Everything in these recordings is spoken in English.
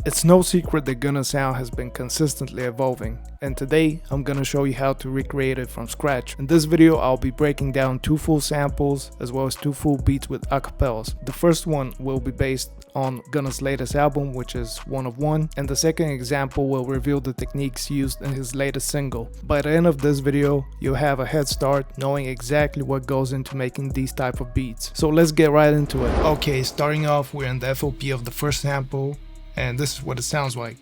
It's no secret that Gunna sound has been consistently evolving, and today I'm gonna show you how to recreate it from scratch. In this video I'll be breaking down 2 full samples as well as 2 full beats with acapellas. The first one will be based on Gunna's latest album, which is One of One, and the second example will reveal the techniques used in his latest single. By the end of this video you'll have a head start knowing exactly what goes into making these type of beats. So let's get right into it. Okay, starting off, we're in the FOP of the first sample, and this is what it sounds like.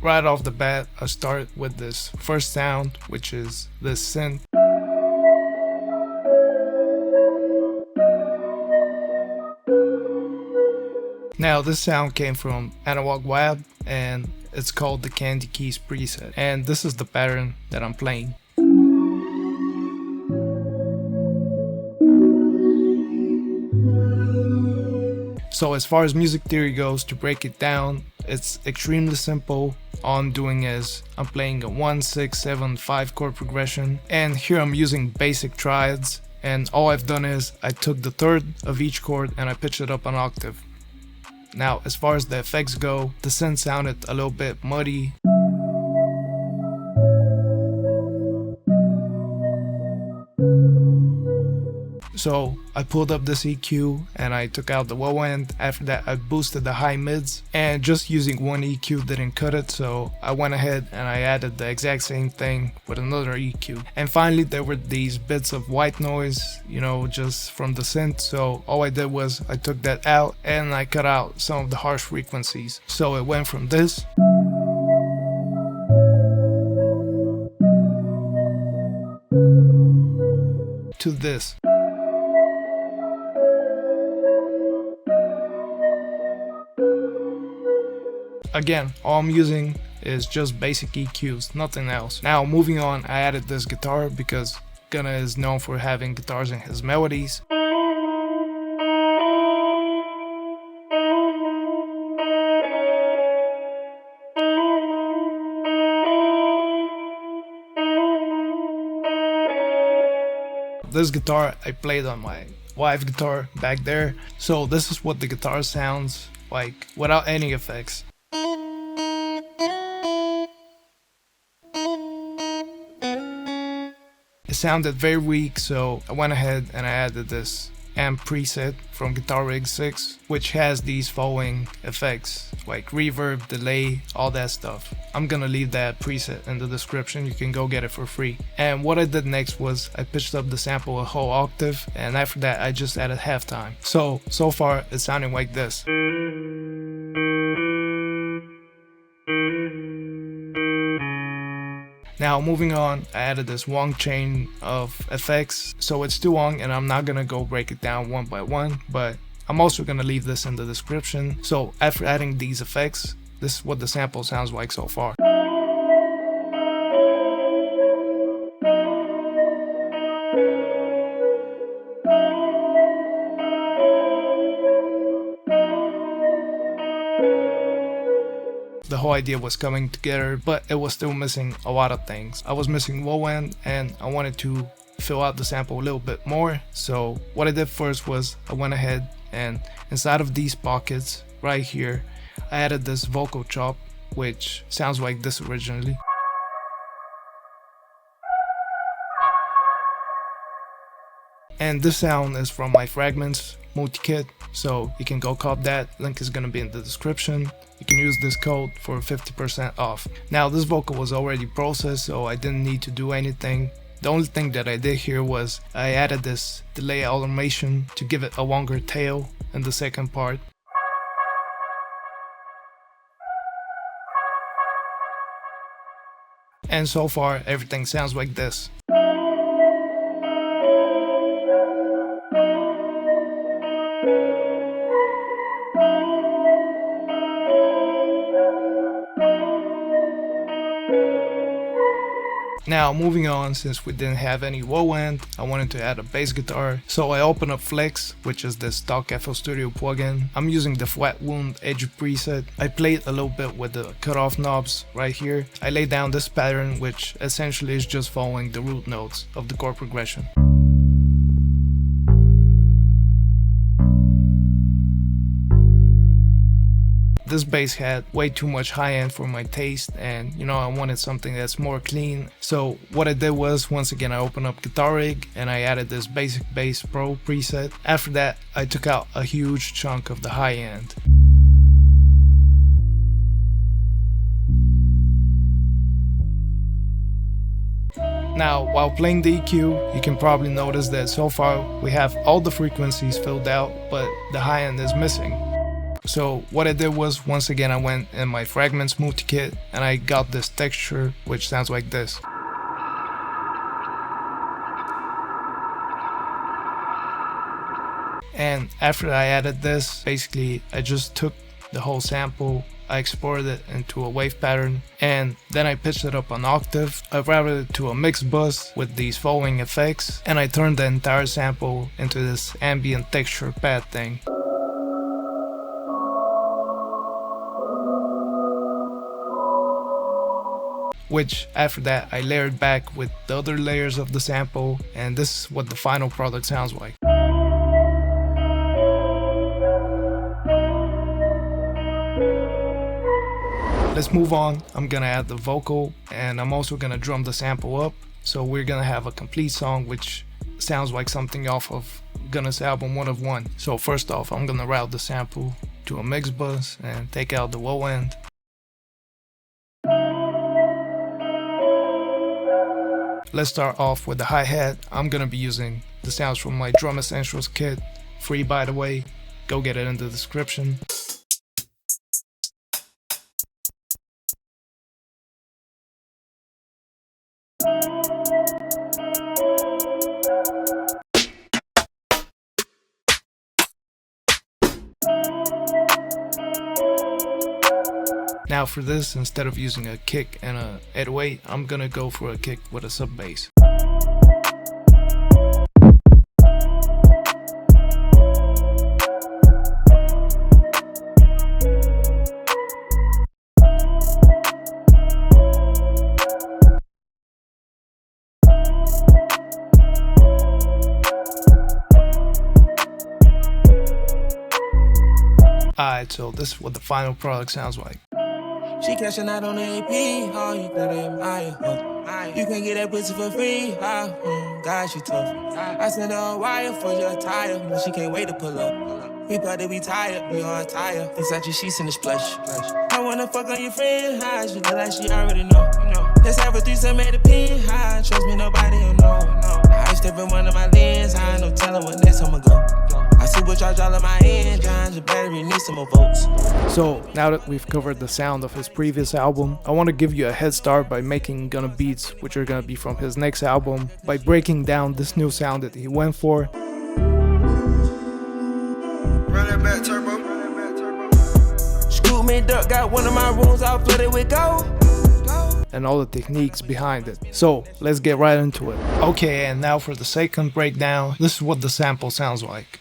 Right off the bat, I start with this first sound, which is this synth. Now this sound came from Analog Web, and it's called the Candy Keys preset, and this is the pattern that I'm playing. So as far as music theory goes, to break it down, it's extremely simple. All I'm doing is I'm playing a 1, 6, 7, 5 chord progression, and here I'm using basic triads, and all I've done is I took the third of each chord and I pitched it up an octave. Now as far as the effects go, the synth sounded a little bit muddy. So I pulled up this EQ and I took out the low end. After that I boosted the high mids, and just using one EQ didn't cut it, so I went ahead and I added the exact same thing with another EQ. And finally there were these bits of white noise, you know, just from the synth, so all I did was I took that out and I cut out some of the harsh frequencies. So it went from this to this. Again, all I'm using is just basic EQs, nothing else. Now moving on, I added this guitar because Gunna is known for having guitars in his melodies. This guitar I played on my live guitar back there, so this is what the guitar sounds like without any effects. It sounded very weak, so I went ahead and I added this amp preset from Guitar Rig 6, which has these following effects like reverb, delay, all that stuff. I'm gonna leave that preset in the description, you can go get it for free. And what I did next was I pitched up the sample a whole octave, and after that I just added halftime. So far it's sounding like this. Now moving on, I added this long chain of effects, so it's too long and I'm not gonna go break it down one by one, but I'm also gonna leave this in the description. So after adding these effects, this is what the sample sounds like so far. The whole idea was coming together, but it was still missing a lot of things. I was missing low end and I wanted to fill out the sample a little bit more. So what I did first was I went ahead and inside of these pockets right here, I added this vocal chop, which sounds like this originally. And this sound is from my Fragments multi-kit, so you can go cop that. Link is gonna be in the description. You can use this code for 50% off. Now this vocal was already processed, so I didn't need to do anything. The only thing that I did here was I added this delay automation to give it a longer tail in the second part. And so far everything sounds like this. Now moving on, since we didn't have any low end, I wanted to add a bass guitar. So I opened up Flex, which is the stock FL Studio plugin. I'm using the flat wound edge preset. I played a little bit with the cutoff knobs right here. I laid down this pattern, which essentially is just following the root notes of the chord progression. This bass had way too much high end for my taste, and I wanted something that's more clean. So what I did was, once again, I opened up Guitar Rig and I added this Basic Bass Pro preset. After that, I took out a huge chunk of the high end. Now, while playing the EQ, you can probably notice that so far we have all the frequencies filled out, but the high end is missing. So what I did was, once again, I went in my Fragments multi-kit and I got this texture which sounds like this. And after I added this, basically I just took the whole sample, I exported it into a wave pattern, and then I pitched it up an octave. I routed it to a mix bus with these following effects, and I turned the entire sample into this ambient texture pad thing. Which after that I layered back with the other layers of the sample, and this is what the final product sounds like. Let's move on. I'm gonna add the vocal, and I'm also gonna drum the sample up, so we're gonna have a complete song which sounds like something off of Gunna's album 1 of 1. So first off, I'm gonna route the sample to a mix bus and take out the low end. Let's start off with the hi-hat. I'm gonna be using the sounds from my Drum Essentials kit, free by the way, go get it in the description. Now for this, instead of using a kick and a 808, I'm gonna go for a kick with a sub bass. Alright, so this is what the final product sounds like. She cashing out on the AP, oh, you better admire her. You can get that pussy for free, God, she tough. I sent her a wire for your tire, but she can't wait to pull up. We about to be tired, we all tired. Inside your sheets in the splash. I wanna fuck on your friend, high, she look like she already know. Let's have a threesome, made a pin, high, trust me, nobody will know. I step in one of my lens, high, no telling what next I'ma go. I see what y'all all of my engines, your battery needs some more volts. So now that we've covered the sound of his previous album, I want to give you a head start by making Gunna beats, which are gonna be from his next album, by breaking down this new sound that he went for. Run that back turbo. Scoop me duck, got one of my rooms all flooded with gold. And all the techniques behind it. So let's get right into it. Okay, and now for the second breakdown, this is what the sample sounds like.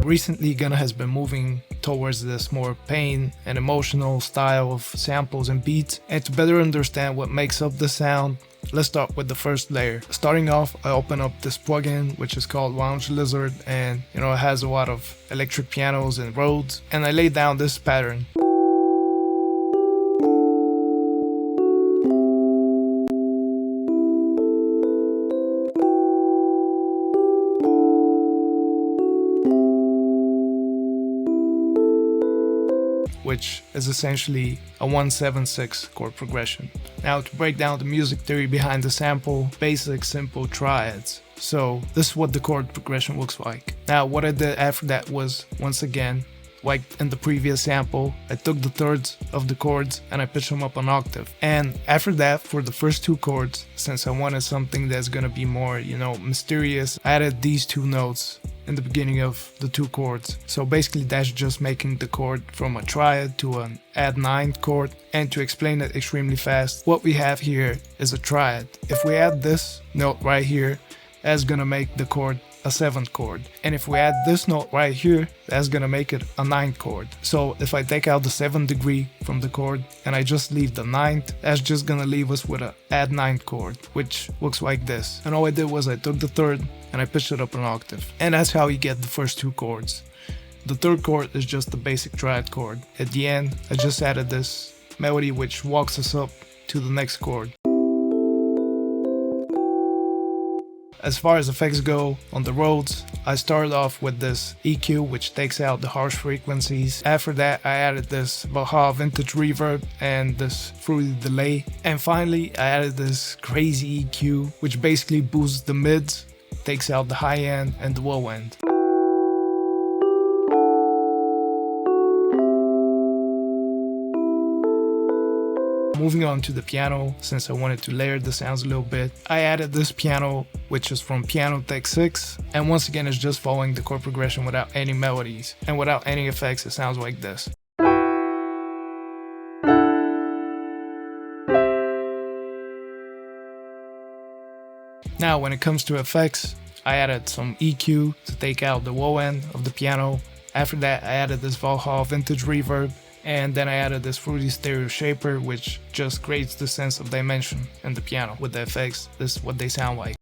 Recently, Gunna has been moving towards this more pain and emotional style of samples and beats, and to better understand what makes up the sound, let's start with the first layer. Starting off, I open up this plugin which is called Lounge Lizard, and it has a lot of electric pianos and Rhodes, and I lay down this pattern. Which is essentially a 1-7-6 chord progression. Now to break down the music theory behind the sample, basic simple triads. So this is what the chord progression looks like. Now what I did after that was, once again, like in the previous sample, I took the thirds of the chords and I pitched them up an octave. And after that, for the first two chords, since I wanted something that's gonna be more, mysterious, I added these two notes in the beginning of the two chords. So basically that's just making the chord from a triad to an add ninth chord. And to explain it extremely fast, what we have here is a triad. If we add this note right here, that's gonna make the chord a seventh chord. And if we add this note right here, that's gonna make it a ninth chord. So if I take out the 7th degree from the chord and I just leave the ninth, that's just gonna leave us with a add ninth chord, which looks like this. And all I did was I took the third and I pitched it up an octave. And that's how you get the first two chords. The third chord is just the basic triad chord. At the end, I just added this melody which walks us up to the next chord. As far as effects go, on the Rhodes, I started off with this EQ which takes out the harsh frequencies. After that, I added this Valhalla vintage reverb and this fruity delay. And finally, I added this crazy EQ which basically boosts the mids, takes out the high end and the low end. Moving on to the piano, since I wanted to layer the sounds a little bit, I added this piano, which is from Piano Tech 6, and once again it's just following the chord progression without any melodies, and without any effects it sounds like this. Now when it comes to effects, I added some EQ to take out the low end of the piano. After that I added this Valhalla vintage reverb. And then I added this fruity stereo shaper, which just creates the sense of dimension in the piano with the effects. This is what they sound like.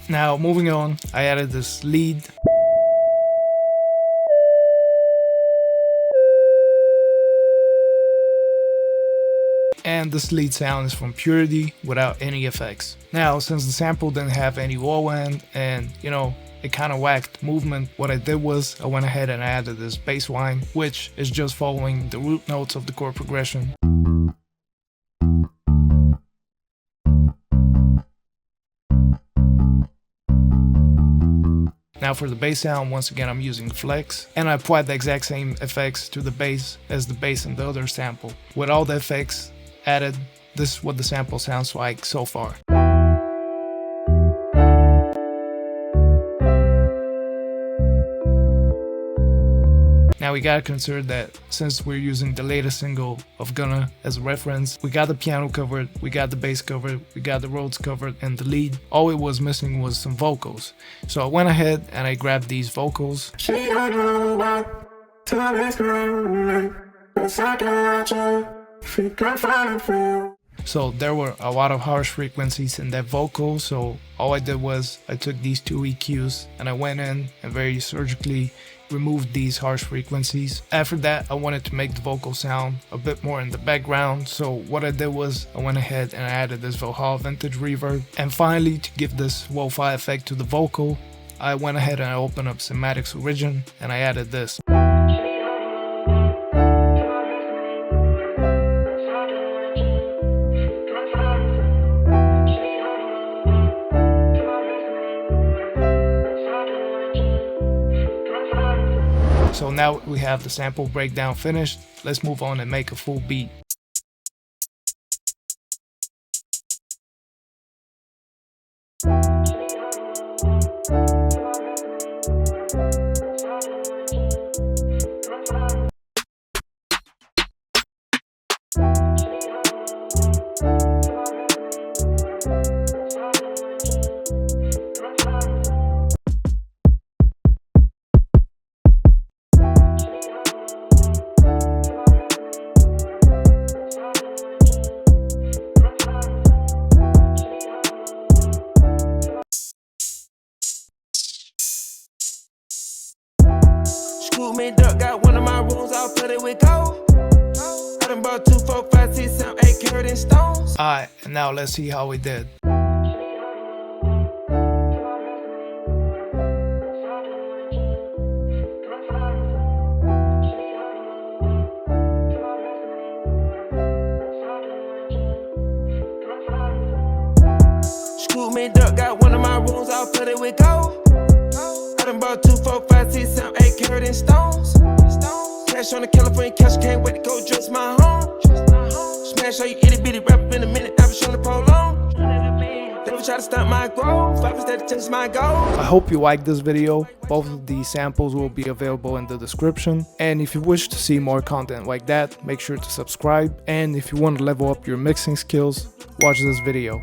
Now moving on, I added this lead. And this lead sound is from Purity without any effects. Now, since the sample didn't have any low end and, it kind of whacked movement, what I did was I went ahead and added this bass line, which is just following the root notes of the chord progression. Now for the bass sound, once again I'm using flex, and I applied the exact same effects to the bass as the bass in the other sample. With all the effects added, this is what the sample sounds like so far. Now we gotta consider that since we're using the latest single of Gunna as a reference, we got the piano covered, we got the bass covered, we got the Rhodes covered, and the lead. All it was missing was some vocals. So I went ahead and I grabbed these vocals. So there were a lot of harsh frequencies in that vocal, so all I did was I took these two EQs and I went in and very surgically removed these harsh frequencies. After that, I wanted to make the vocal sound a bit more in the background, so what I did was I went ahead and I added this Valhalla vintage reverb. And finally, to give this lo-fi effect to the vocal, I went ahead and I opened up Cymatics Origin and I added this. So now we have the sample breakdown finished. Let's move on and make a full beat. Duck got one of my rooms, I'll put it with gold. I done bought 2, 4, 5, 6, 7, 8 carat in stones. Alright, and now let's see how we did. Scoop me duck loaded with gold. I done bought 2, 4, 5, 6, 7, 8 carat in stones. Cash on the California cash, can't wait to go dress my home. Smash all you itty bitty rap in a minute, I was showing the pole on. Never try to stop my growth, I was there to chase my goals. I hope you liked this video. Both of these samples will be available in the description. And if you wish to see more content like that, make sure to subscribe. And if you want to level up your mixing skills, watch this video.